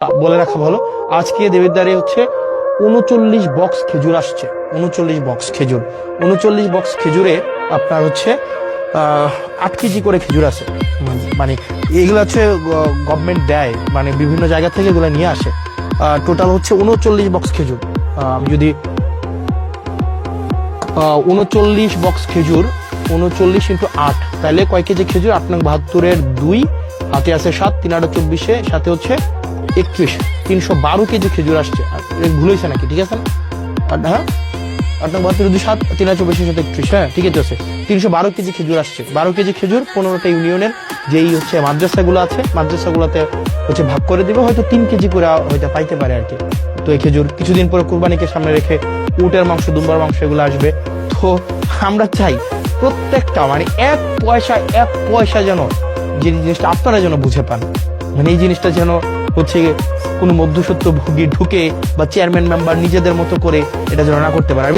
বলে রাখা ভালো, আজকে দেবিদ্বারে হচ্ছে 39 বক্স খেজুর আসছে। 39 বক্স খেজুর, 39 বক্স খেজুরে আপনার হচ্ছে 8 কেজি করে খেজুর আছে। মানে এগুলো হচ্ছে গভর্নমেন্ট দেয়, মানে বিভিন্ন জায়গা থেকে এগুলো নিয়ে আসে। টোটাল হচ্ছে 39 বক্স খেজুর। আমি যদি 39 বক্স খেজুর 39 ইন্টু 8, তাহলে কয় কেজি খেজুর? 8×72 2, হাতে আছে 7, 3×8 = 24, সাথে হচ্ছে 31, 312 কেজি খেজুর আসছে। ভুল হয়েছে নাকি? ঠিক আছে না? হ্যাঁ, 8×72 7, 3×8 সাথে 31, হ্যাঁ ঠিক আছে। 312 কেজি খেজুর আসছে। 12 কেজি খেজুর 15টা ইউনিয়নের যেই হচ্ছে মাদ্রাসাগুলো আছে, মাদ্রাসাগুলোতে হচ্ছে ভাগ করে দিবে, হয়তো 3 কেজি করে হয়তো পাইতে পারে আর কি। তো এই খেজুর কিছুদিন পরে কুরবানিকে সামনে রেখে উটের মাংস, দুম্বার মাংস এগুলো আসবে। তো আমরা চাই প্রত্যেকটা মানে এক পয়সা যেন, যে জিনিসটা আপনারা যেন বুঝে পান, মানে এই জিনিসটা যেন হচ্ছে কোনো মধ্যস্বত্ব ভোগী ঢুকে বা চেয়ারম্যান মেম্বার নিজেদের মতো করে এটা যেন না করতে পারে।